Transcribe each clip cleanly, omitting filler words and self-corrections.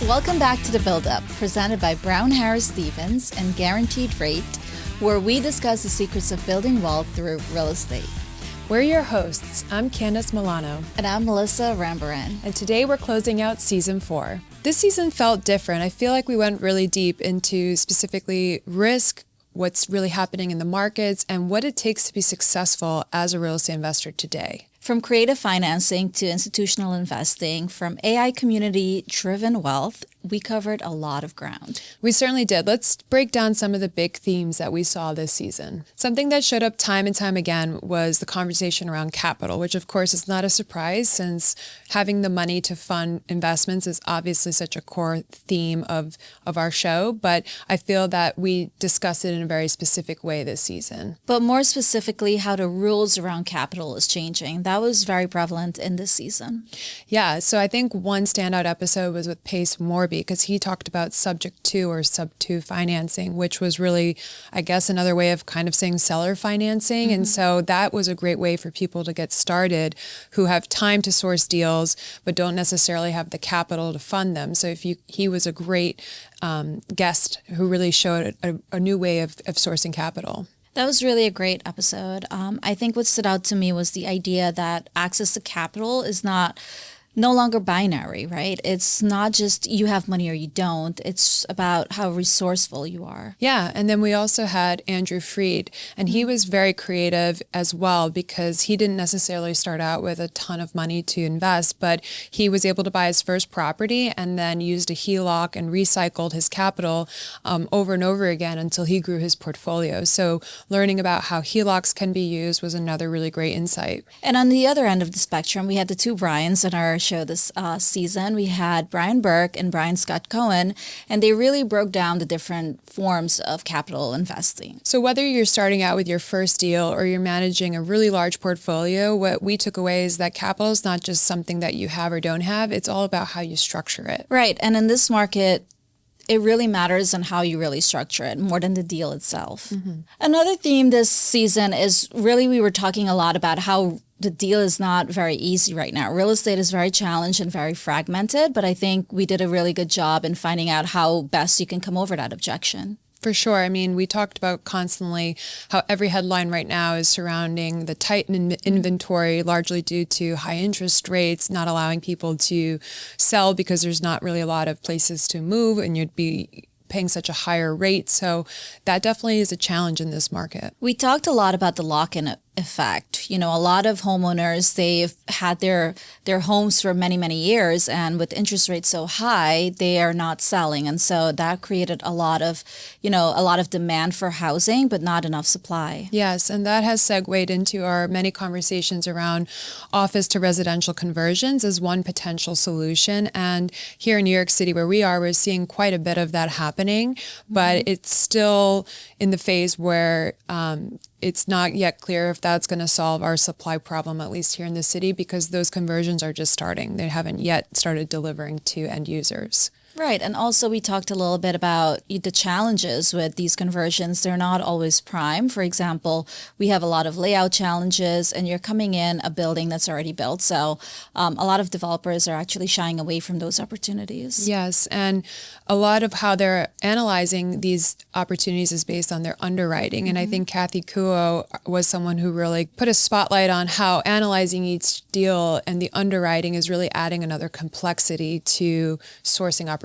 Welcome back to The Build-Up, presented by Brown Harris Stevens and Guaranteed Rate, where we discuss the secrets of building wealth through real estate. We're your hosts. I'm Candice Milano. And I'm Malessa Rambarran. And today we're closing out season 4. This season felt different. I feel like we went really deep into specifically risk, what's really happening in the markets, and what it takes to be successful as a real estate investor today. From creative financing to institutional investing, from AI community-driven wealth, we covered a lot of ground. We certainly did. Let's break down some of the big themes that we saw this season. Something that showed up time and time again was the conversation around capital, which of course is not a surprise since having the money to fund investments is obviously such a core theme of our show, but I feel that we discussed it in a very specific way this season. But more specifically, how the rules around capital is changing. That was very prevalent in this season. Yeah, so I think one standout episode was with Pace Morby, because he talked about subject to or sub to financing, which was really, I guess, another way of kind of saying seller financing. And so that was a great way for people to get started who have time to source deals, but don't necessarily have the capital to fund them. So he was a great guest who really showed a new way of sourcing capital. That was really a great episode. I think what stood out to me was the idea that access to capital is no longer binary, right? It's not just you have money or you don't. It's about how resourceful you are. Yeah, and then we also had Andrew Freed, and he was very creative as well because he didn't necessarily start out with a ton of money to invest, but he was able to buy his first property and then used a HELOC and recycled his capital over and over again until he grew his portfolio. So learning about how HELOCs can be used was another really great insight. And on the other end of the spectrum, we had the two Brians in our show this season. We had Brian Burke and Brian Scott Cohen, and they really broke down the different forms of capital investing. So whether you're starting out with your first deal or you're managing a really large portfolio, what we took away is that capital is not just something that you have or don't have. It's all about how you structure it. Right. And in this market, it really matters on how you really structure it more than the deal itself. Another theme this season is really we were talking a lot about how the deal is not very easy right now. Real estate is very challenged and very fragmented, but I think we did a really good job in finding out how best you can come over that objection. For sure. I mean, we talked about constantly how every headline right now is surrounding the tight inventory, largely due to high interest rates, not allowing people to sell because there's not really a lot of places to move and you'd be paying such a higher rate. So that definitely is a challenge in this market. We talked a lot about the lock-in effect. You know, a lot of homeowners, they've had their homes for many, many years, and with interest rates so high, they are not selling. And so that created a lot of demand for housing, but not enough supply. Yes, and that has segued into our many conversations around office to residential conversions as one potential solution. And here in New York City, where we are, we're seeing quite a bit of that happening, but it's still in the phase where it's not yet clear if that's going to solve our supply problem, at least here in the city, because those conversions are just starting. They haven't yet started delivering to end users. Right. And also we talked a little bit about the challenges with these conversions. They're not always prime. For example, we have a lot of layout challenges and you're coming in a building that's already built. So a lot of developers are actually shying away from those opportunities. Yes. And a lot of how they're analyzing these opportunities is based on their underwriting. And I think Kathy Kuo was someone who really put a spotlight on how analyzing each deal and the underwriting is really adding another complexity to sourcing opportunities.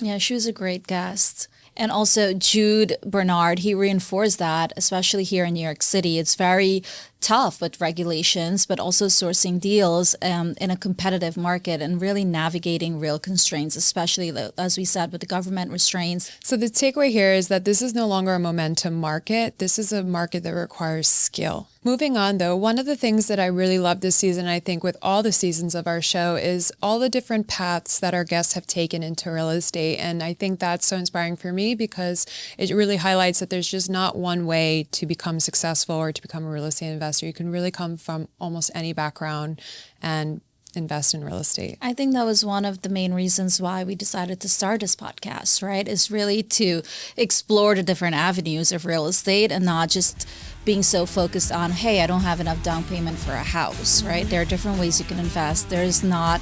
Yeah, she was a great guest. And also Jude Bernard, he reinforced that, especially here in New York City, it's very tough with regulations, but also sourcing deals in a competitive market and really navigating real constraints, especially, as we said, with the government restraints. So the takeaway here is that this is no longer a momentum market. This is a market that requires skill. Moving on, though, one of the things that I really love this season, I think with all the seasons of our show, is all the different paths that our guests have taken into real estate. And I think that's so inspiring for me because it really highlights that there's just not one way to become successful or to become a real estate investor. You can really come from almost any background and invest in real estate. I think that was one of the main reasons why we decided to start this podcast, right? Is really to explore the different avenues of real estate and not just being so focused on, hey, I don't have enough down payment for a house, right? There are different ways you can invest. There is no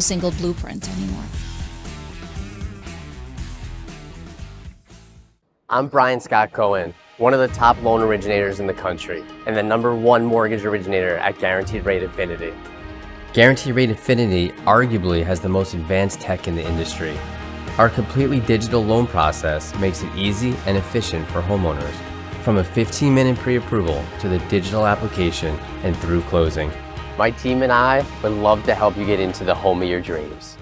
single blueprint anymore. I'm Brian Scott Cohen, one of the top loan originators in the country and the #1 mortgage originator at Guaranteed Rate Infinity. Guaranteed Rate Infinity arguably has the most advanced tech in the industry. Our completely digital loan process makes it easy and efficient for homeowners, from a 15-minute pre-approval to the digital application and through closing. My team and I would love to help you get into the home of your dreams.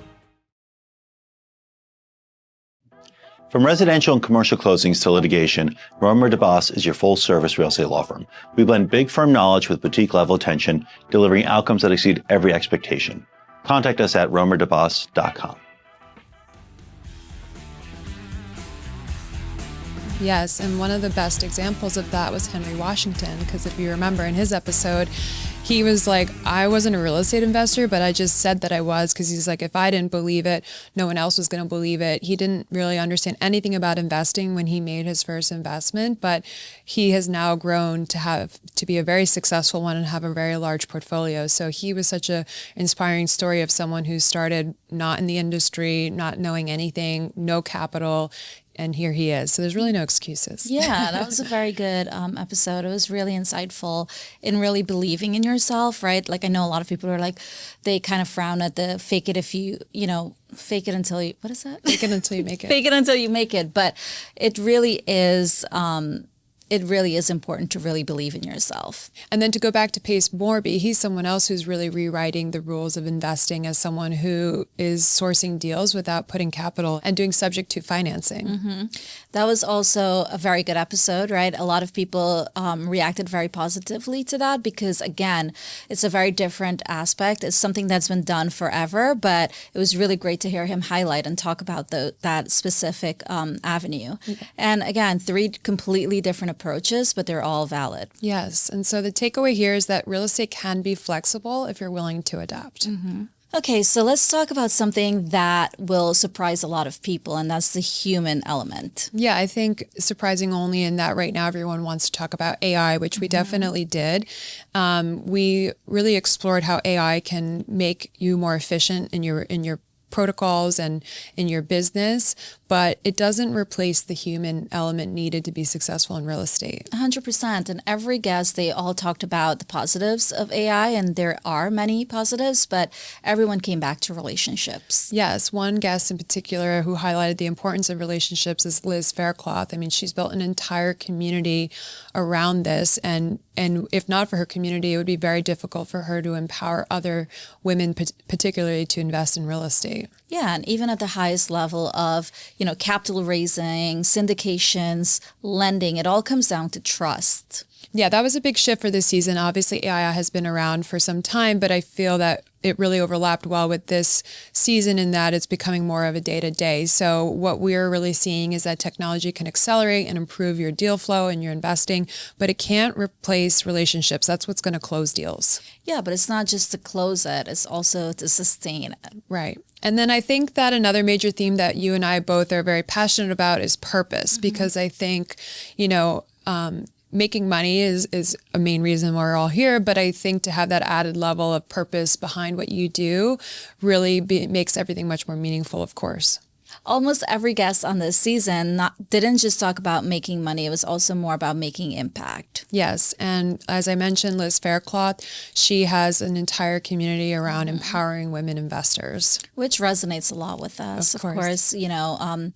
From residential and commercial closings to litigation, Romer DeBoss is your full-service real estate law firm. We blend big firm knowledge with boutique-level attention, delivering outcomes that exceed every expectation. Contact us at romerdeboss.com. Yes, and one of the best examples of that was Henry Washington, because if you remember in his episode, he was like, I wasn't a real estate investor, but I just said that I was, because he's like, if I didn't believe it, no one else was going to believe it. He didn't really understand anything about investing when he made his first investment, but he has now grown to be a very successful one and have a very large portfolio. So he was such a inspiring story of someone who started not in the industry, not knowing anything, no capital, and here he is. So there's really no excuses. Yeah, that was a very good episode. It was really insightful in really believing in yourself, right? Like I know a lot of people are like, they kind of frown at the fake it if you fake it until you, what is that? Fake it until you make it. Fake it until you make it. But it really is important to really believe in yourself. And then to go back to Pace Morby, he's someone else who's really rewriting the rules of investing as someone who is sourcing deals without putting capital and doing subject to financing. Mm-hmm. That was also a very good episode, right? A lot of people reacted very positively to that because, again, it's a very different aspect. It's something that's been done forever, but it was really great to hear him highlight and talk about that specific avenue. Okay. And again, 3 completely different approaches, but they're all valid. Yes. And so the takeaway here is that real estate can be flexible if you're willing to adapt. Mm-hmm. Okay, so let's talk about something that will surprise a lot of people, and that's the human element. Yeah, I think surprising only in that right now everyone wants to talk about AI, which we definitely did. We really explored how AI can make you more efficient in your protocols and in your business, but it doesn't replace the human element needed to be successful in real estate. 100%. And every guest, they all talked about the positives of AI, and there are many positives, but everyone came back to relationships. Yes. One guest in particular who highlighted the importance of relationships is Liz Faircloth. I mean, she's built an entire community around this, and if not for her community, it would be very difficult for her to empower other women, particularly to invest in real estate. Yeah, and even at the highest level of, capital raising, syndications, lending, it all comes down to trust. Yeah, that was a big shift for this season. Obviously, AI has been around for some time, but I feel that it really overlapped well with this season in that it's becoming more of a day-to-day. So what we're really seeing is that technology can accelerate and improve your deal flow and your investing, but it can't replace relationships. That's what's going to close deals. Yeah, but it's not just to close it, it's also to sustain it. Right. And then I think that another major theme that you and I both are very passionate about is purpose, because I think, making money is a main reason we're all here, but I think to have that added level of purpose behind what you do really makes everything much more meaningful, of course. Almost every guest on this season didn't just talk about making money. It was also more about making impact. Yes. And as I mentioned, Liz Faircloth, she has an entire community around empowering women investors. Which resonates a lot with us. Of course,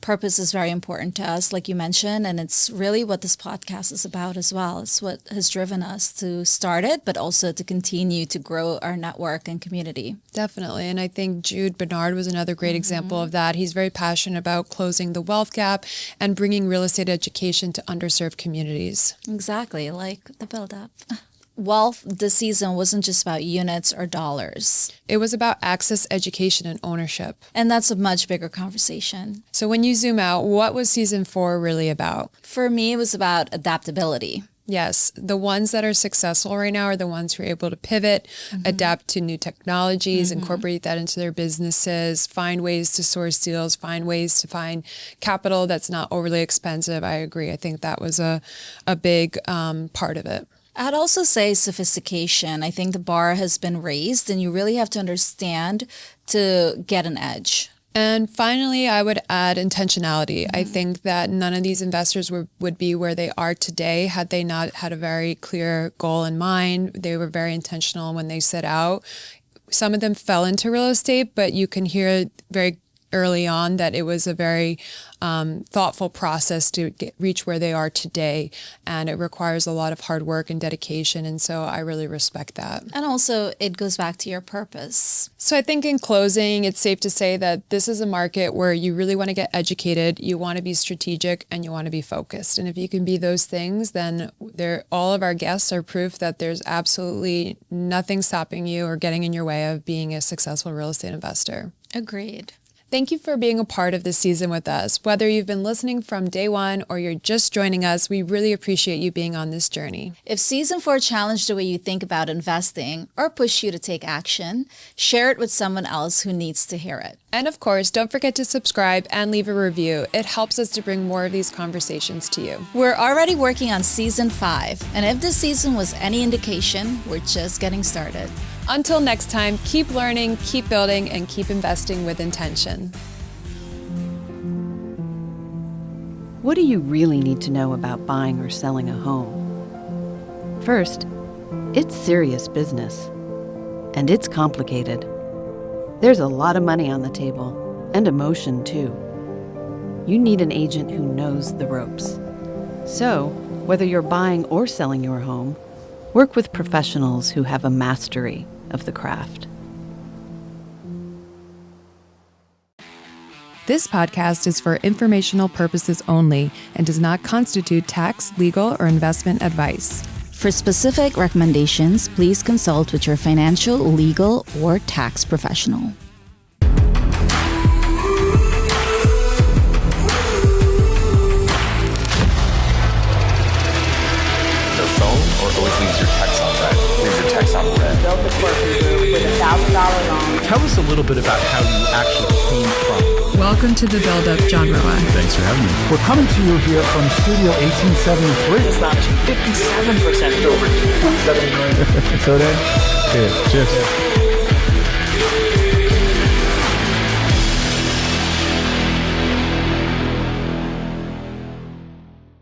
purpose is very important to us, like you mentioned, and it's really what this podcast is about as well. It's what has driven us to start it, but also to continue to grow our network and community. Definitely. And I think Jude Bernard was another great example of that. He's very passionate about closing the wealth gap and bringing real estate education to underserved communities. Exactly, like the build-up. Wealth this season wasn't just about units or dollars. It was about access, education, and ownership. And that's a much bigger conversation. So when you zoom out, what was season 4 really about? For me, it was about adaptability. Yes, the ones that are successful right now are the ones who are able to pivot, adapt to new technologies, incorporate that into their businesses, find ways to source deals, find ways to find capital that's not overly expensive. I agree. I think that was a big part of it. I'd also say sophistication. I think the bar has been raised, and you really have to understand to get an edge. And finally, I would add intentionality. I think that none of these investors would be where they are today had they not had a very clear goal in mind. They were very intentional when they set out. Some of them fell into real estate, but you can hear very early on that it was a very thoughtful process to reach where they are today. And it requires a lot of hard work and dedication. And so I really respect that. And also it goes back to your purpose. So I think in closing, it's safe to say that this is a market where you really want to get educated, you want to be strategic, and you want to be focused. And if you can be those things, then all of our guests are proof that there's absolutely nothing stopping you or getting in your way of being a successful real estate investor. Agreed. Thank you for being a part of this season with us. Whether you've been listening from day one or you're just joining us, we really appreciate you being on this journey. If season 4 challenged the way you think about investing or pushed you to take action, share it with someone else who needs to hear it. And of course, don't forget to subscribe and leave a review. It helps us to bring more of these conversations to you. We're already working on season 5, and if this season was any indication, we're just getting started. Until next time, keep learning, keep building, and keep investing with intention. What do you really need to know about buying or selling a home? First, it's serious business, and it's complicated. There's a lot of money on the table, and emotion too. You need an agent who knows the ropes. So, whether you're buying or selling your home, work with professionals who have a mastery of the craft. This podcast is for informational purposes only and does not constitute tax, legal, or investment advice. For specific recommendations, please consult with your financial, legal, or tax professional. Always leaves your text on red. Leaves your text on red. Built the corporate group with $1,000 loan. Tell us a little bit about how you actually came from. Welcome to the Build-Up, John Roa. Thanks for having me. We're coming to you here from Studio 1873. Astonishing 57% over 2.7 million. So then, cheers.